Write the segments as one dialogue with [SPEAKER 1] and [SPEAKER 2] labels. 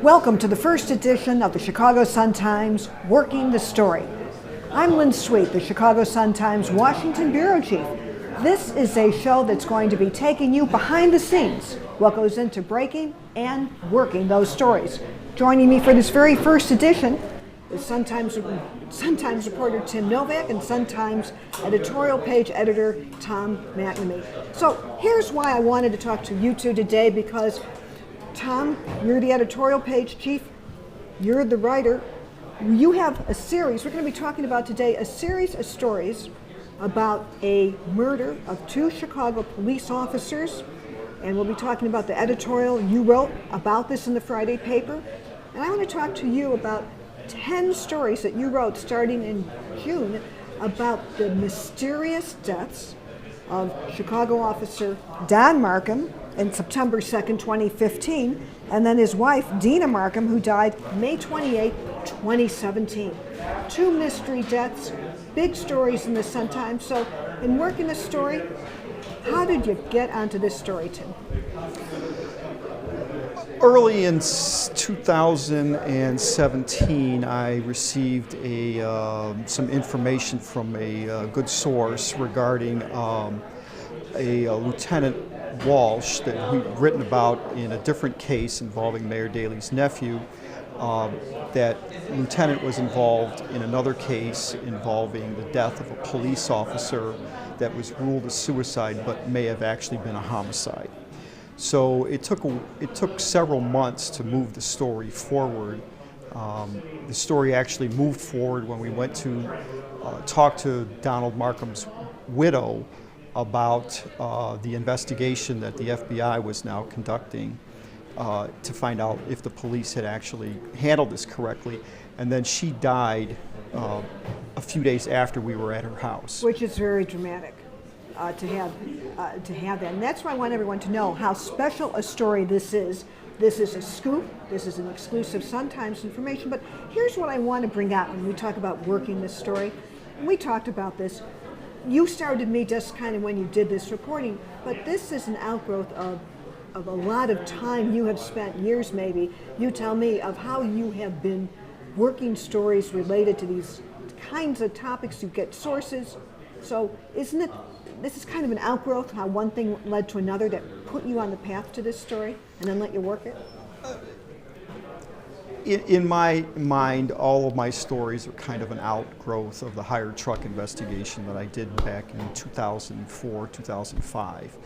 [SPEAKER 1] Welcome to the first edition of the Chicago Sun-Times Working the Story. I'm Lynn Sweet, the Chicago Sun-Times Washington Bureau Chief. This is a show that's going to be taking you behind the scenes, what goes into breaking and working those stories. Joining me for this very first edition is Sun-Times reporter Tim Novak and Sun-Times editorial page editor Tom McNamee. So here's why I wanted to talk to you two today, because Tom, you're the editorial page chief, you're the writer. You have a series, we're going to be talking about today, a series of stories about a murder of two Chicago police officers, and we'll be talking about the editorial you wrote about this in the Friday paper. And I want to talk to you about 10 stories that you wrote starting in June about the mysterious deaths of Chicago officer Don Markham on September 2nd, 2015, and then his wife, Dina Markham, who died May 28, 2017. Two mystery deaths, big stories in the Sun-Times. So in working this story, how did you get onto this story, Tim?
[SPEAKER 2] Early in 2017, I received some information from a good source regarding a Lieutenant Walsh that we'd written about in a different case involving Mayor Daley's nephew. That lieutenant was involved in another case involving the death of a police officer that was ruled a suicide but may have actually been a homicide. So it took several months to move the story forward. The story actually moved forward when we went to talk to Donald Markham's widow about the investigation that the FBI was now conducting to find out if the police had actually handled this correctly. And then she died a few days after we were at her house.
[SPEAKER 1] Which is very dramatic. To have that. And that's why I want everyone to know how special a story this is. This is a scoop. This is an exclusive Sun-Times information. But here's what I want to bring out when we talk about working this story. And we talked about this. You started me just kind of when you did this reporting, but this is an outgrowth of a lot of time you have spent, years maybe, you tell me, of how you have been working stories related to these kinds of topics. You get sources. So this is kind of an outgrowth, how one thing led to another that put you on the path to this story and then let you work it?
[SPEAKER 2] In my mind, all of my stories are kind of an outgrowth of the hired truck investigation that I did back in 2004, 2005.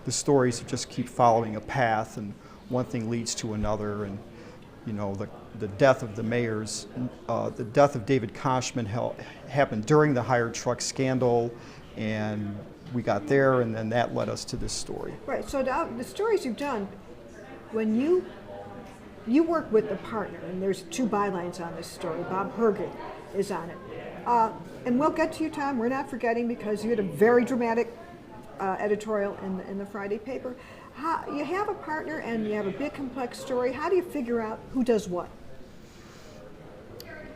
[SPEAKER 2] The stories just keep following a path, and one thing leads to another. And you know, the death of the mayor's, the death of David Koshman happened during the hired truck scandal, and we got there, and then that led us to this story. Right.
[SPEAKER 1] So the stories you've done, when you work with the partner, and there's two bylines on this story. Bob Hergen is on it, and we'll get to you, Tom. We're not forgetting, because you had a very dramatic editorial in the Friday paper. You have a partner, and you have a big complex story. How do you figure out who does what?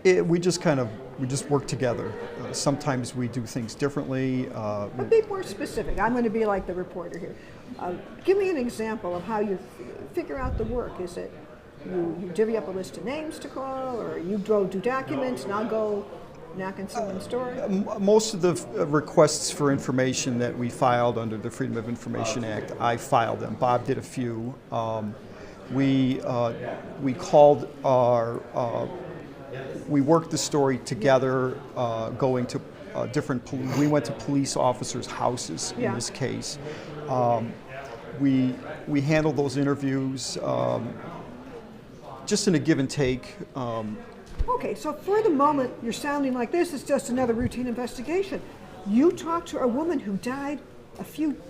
[SPEAKER 2] We just work together. Sometimes we do things differently.
[SPEAKER 1] But be more specific. I'm going to be like the reporter here. Give me an example of how you figure out the work. Is it you divvy up a list of names to call, or you do documents and I'll go knock on someone's door?
[SPEAKER 2] Most of the requests for information that we filed under the Freedom of Information Act, I filed them. Bob did a few. We called our we worked the story together, going to we went to police officers' houses in this case. We handled those interviews just in a give and take.
[SPEAKER 1] Okay, so for the moment, you're sounding like this is just another routine investigation. You talked to a woman who died a few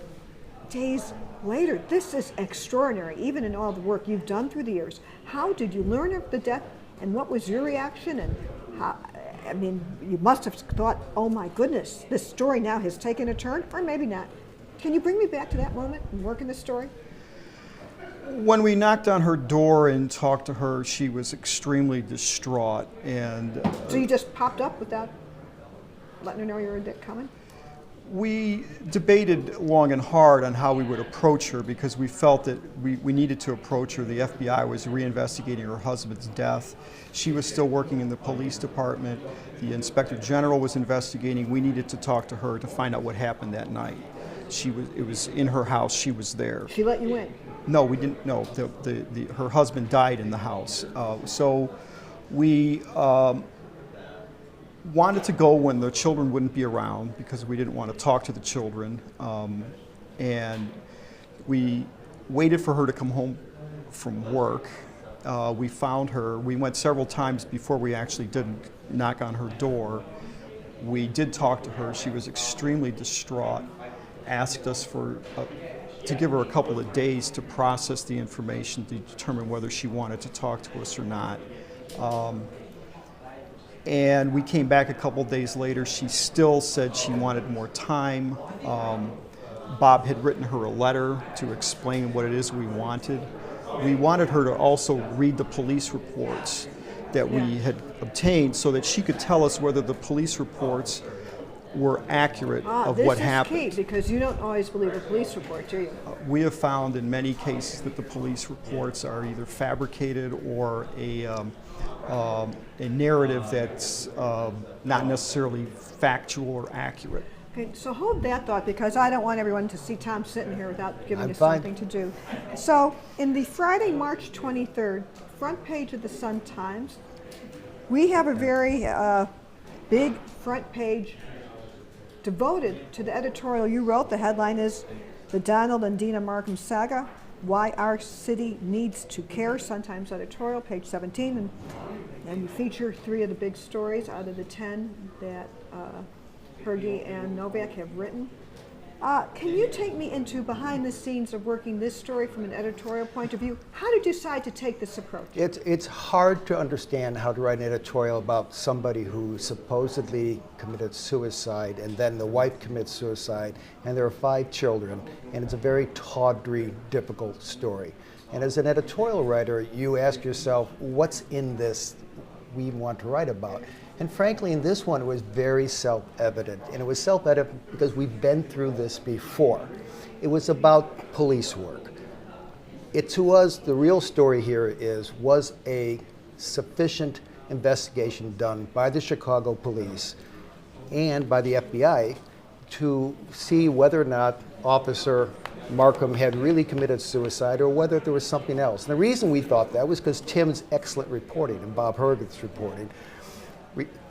[SPEAKER 1] days later. This is extraordinary, even in all the work you've done through the years. How did you learn of the death, and what was your reaction? And how, I mean, you must have thought, oh my goodness, this story now has taken a turn, or maybe not. Can you bring me back to that moment and work in this story?
[SPEAKER 2] When we knocked on her door and talked to her, she was extremely distraught. And
[SPEAKER 1] so you just popped up without letting her know you were coming?
[SPEAKER 2] We debated long and hard on how we would approach her because we felt that we needed to approach her. The FBI was reinvestigating her husband's death. She was still working in the police department. The Inspector General was investigating. We needed to talk to her to find out what happened that night. It was in her house. She was there.
[SPEAKER 1] She let you in?
[SPEAKER 2] No, we didn't. No, her husband died in the house. So we wanted to go when the children wouldn't be around because we didn't want to talk to the children. And we waited for her to come home from work. We found her. We went several times before we actually did knock on her door. We did talk to her. She was extremely distraught, asked us to give her a couple of days to process the information to determine whether she wanted to talk to us or not. And we came back a couple of days later. She still said she wanted more time. Bob had written her a letter to explain what it is we wanted. We wanted her to also read the police reports that we had obtained so that she could tell us whether the police reports were accurate of what happened.
[SPEAKER 1] This is key because you don't always believe a police report, do you?
[SPEAKER 2] We have found in many cases that the police reports are either fabricated or a narrative that's not necessarily factual or accurate.
[SPEAKER 1] Okay, so hold that thought because I don't want everyone to see Tom sitting here without giving
[SPEAKER 3] I'm
[SPEAKER 1] us
[SPEAKER 3] fine.
[SPEAKER 1] something to do. So in the Friday, March 23rd, front page of the Sun-Times, we have a very big front page devoted to the editorial you wrote. The headline is "The Donald and Dina Markham Saga, Why Our City Needs to Care," Sun-Times editorial, page 17. And you feature 3 of the big stories out of the 10 that Hergy and Novak have written. Can you take me into behind the scenes of working this story from an editorial point of view? How did you decide to take this approach?
[SPEAKER 3] It's hard to understand how to write an editorial about somebody who supposedly committed suicide and then the wife commits suicide and there are 5 children, and it's a very tawdry, difficult story. And as an editorial writer, you ask yourself, what's in this we want to write about? And frankly, in this one, it was very self-evident. And it was self-evident because we've been through this before. It was about police work. To us, the real story here was a sufficient investigation done by the Chicago police and by the FBI to see whether or not Officer Markham had really committed suicide or whether there was something else. And the reason we thought that was because Tim's excellent reporting and Bob Herget's reporting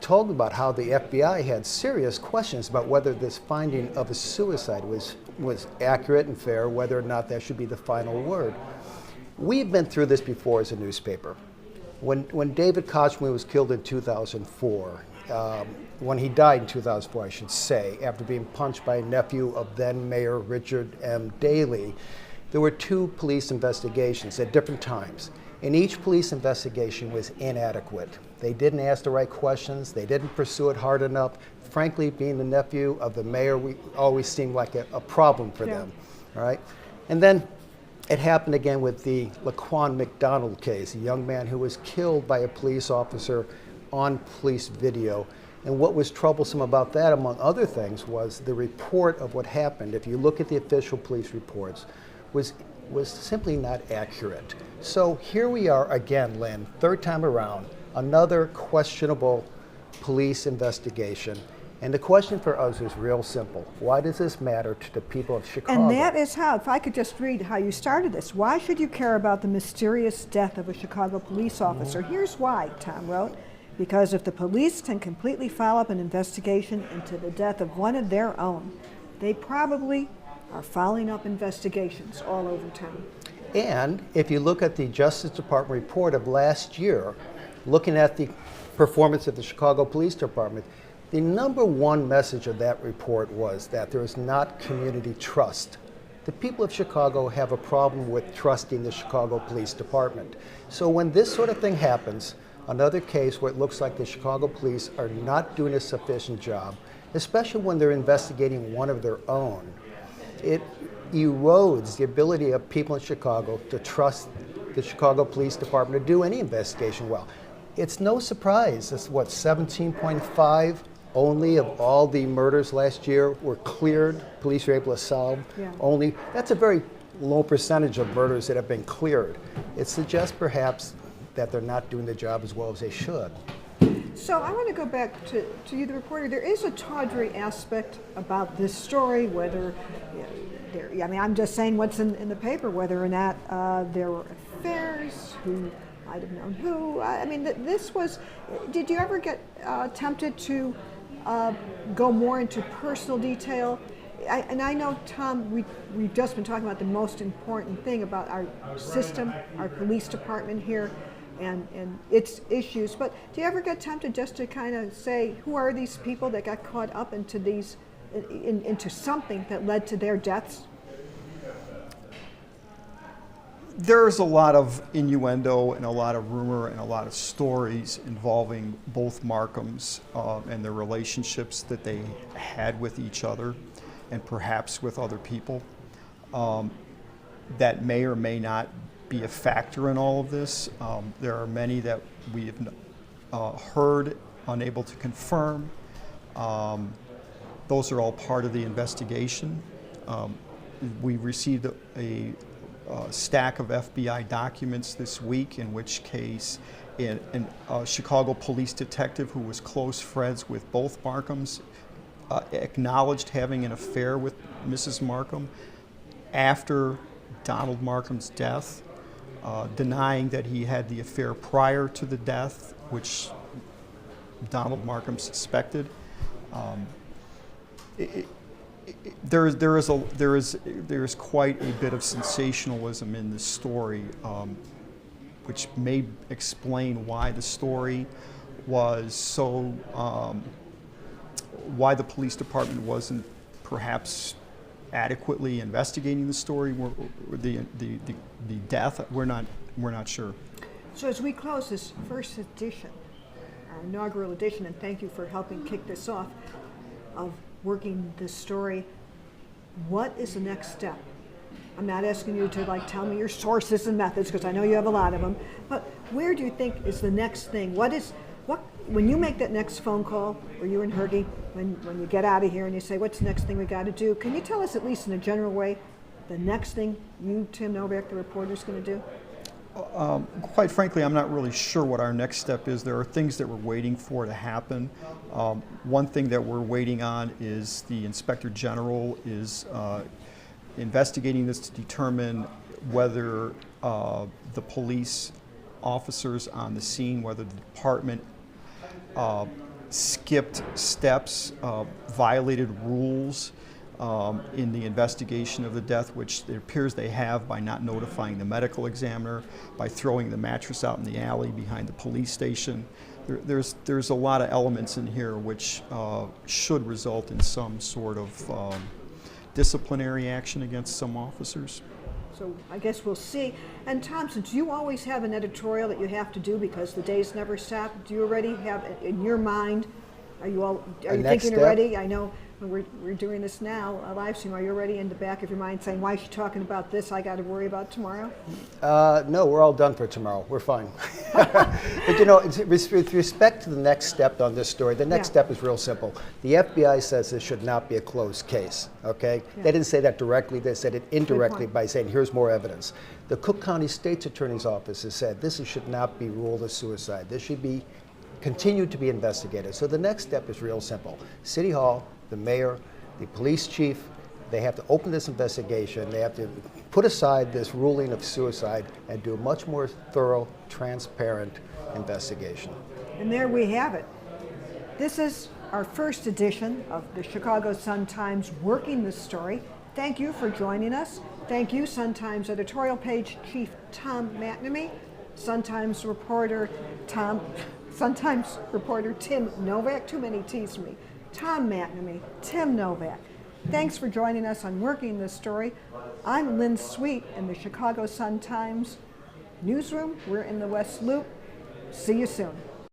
[SPEAKER 3] told about how the FBI had serious questions about whether this finding of a suicide was accurate and fair, whether or not that should be the final word. We've been through this before as a newspaper. When David Kochman was killed in 2004, when he died in 2004, I should say, after being punched by a nephew of then Mayor Richard M. Daley, there were 2 police investigations at different times. And each police investigation was inadequate. They didn't ask the right questions. They didn't pursue it hard enough. Frankly, being the nephew of the mayor, we always seemed like a problem for them. All right? And then it happened again with the Laquan McDonald case, a young man who was killed by a police officer on police video. And what was troublesome about that, among other things, was the report of what happened, if you look at the official police reports, was simply not accurate. So here we are again, Lynn, 3rd time around, another questionable police investigation. And the question for us is real simple. Why does this matter to the people of Chicago?
[SPEAKER 1] And that is how, if I could just read how you started this, why should you care about the mysterious death of a Chicago police officer? Here's why, Tom wrote. Because if the police can completely follow up an investigation into the death of one of their own, they probably are following up investigations all over town.
[SPEAKER 3] And if you look at the Justice Department report of last year, looking at the performance of the Chicago Police Department, the #1 message of that report was that there is not community trust. The people of Chicago have a problem with trusting the Chicago Police Department. So when this sort of thing happens, another case where it looks like the Chicago police are not doing a sufficient job, especially when they're investigating one of their own, it erodes the ability of people in Chicago to trust the Chicago Police Department to do any investigation well. It's no surprise, it's what, 17.5 only of all the murders last year were cleared, police were able to solve.
[SPEAKER 1] Yeah.
[SPEAKER 3] Only, that's a very low percentage of murders that have been cleared. It suggests perhaps that they're not doing the job as well as they should.
[SPEAKER 1] So I want to go back to you, the reporter. There is a tawdry aspect about this story, whether, I mean, I'm just saying what's in the paper, whether or not there were affairs, who might have known who. I mean, this was, did you ever get tempted to go more into personal detail? And I know, Tom, we've just been talking about the most important thing about our system, our police department here, and its issues. But do you ever get tempted just to kind of say, who are these people that got caught up into these, into something that led to their deaths?
[SPEAKER 2] There's a lot of innuendo and a lot of rumor and a lot of stories involving both Markhams and the relationships that they had with each other and perhaps with other people. That may or may not be a factor in all of this. There are many that we have heard, unable to confirm. Those are all part of the investigation. We received a stack of FBI documents this week, in which case a Chicago police detective who was close friends with both Markhams acknowledged having an affair with Mrs. Markham after Donald Markham's death, denying that he had the affair prior to the death, which Donald Markham suspected. There is quite a bit of sensationalism in this story, which may explain why the story was so, why the police department wasn't perhaps adequately investigating the story, the death. We're not sure.
[SPEAKER 1] So as we close this first edition, our inaugural edition, and thank you for helping kick this off, of working this story, what is the next step? I'm not asking you to tell me your sources and methods, because I know you have a lot of them, but where do you think is the next thing? When you make that next phone call, or you and Hergy, when you get out of here and you say, what's the next thing we got to do? Can you tell us, at least in a general way, the next thing you, Tim Novak, the reporter, is going to do?
[SPEAKER 2] Quite frankly, I'm not really sure what our next step is. There are things that we're waiting for to happen. One thing that we're waiting on is the Inspector General is investigating this to determine whether the police officers on the scene, whether the department skipped steps, violated rules in the investigation of the death, which it appears they have by not notifying the medical examiner, by throwing the mattress out in the alley behind the police station. There's a lot of elements in here which should result in some sort of disciplinary action against some officers.
[SPEAKER 1] So I guess we'll see. And Tom, since you always have an editorial that you have to do because the days never stop, do you already have in your mind, are you thinking already? I know we're doing this now, a live stream. Are you already in the back of your mind saying, why is she talking about this? I got to worry about tomorrow?
[SPEAKER 3] No, we're all done for tomorrow. We're fine. But with respect to the next step on this story, the next step is real simple. The FBI says this should not be a closed case, okay? Yeah. They didn't say that directly. They said it indirectly by saying, here's more evidence. The Cook County State's Attorney's Office has said this should not be ruled a suicide. This should be continued to be investigated. So the next step is real simple. City Hall, the mayor, the police chief, they have to open this investigation. They have to put aside this ruling of suicide and do a much more thorough, transparent investigation.
[SPEAKER 1] And there we have it. This is our first edition of the Chicago Sun-Times Working the Story. Thank you for joining us. Thank you, Sun-Times editorial page chief Tom McNamee, Sun-Times reporter Tim Novak, too many T's for me. Tom McNamee, Tim Novak. Thanks for joining us on Working This Story. I'm Lynn Sweet in the Chicago Sun-Times newsroom. We're in the West Loop. See you soon.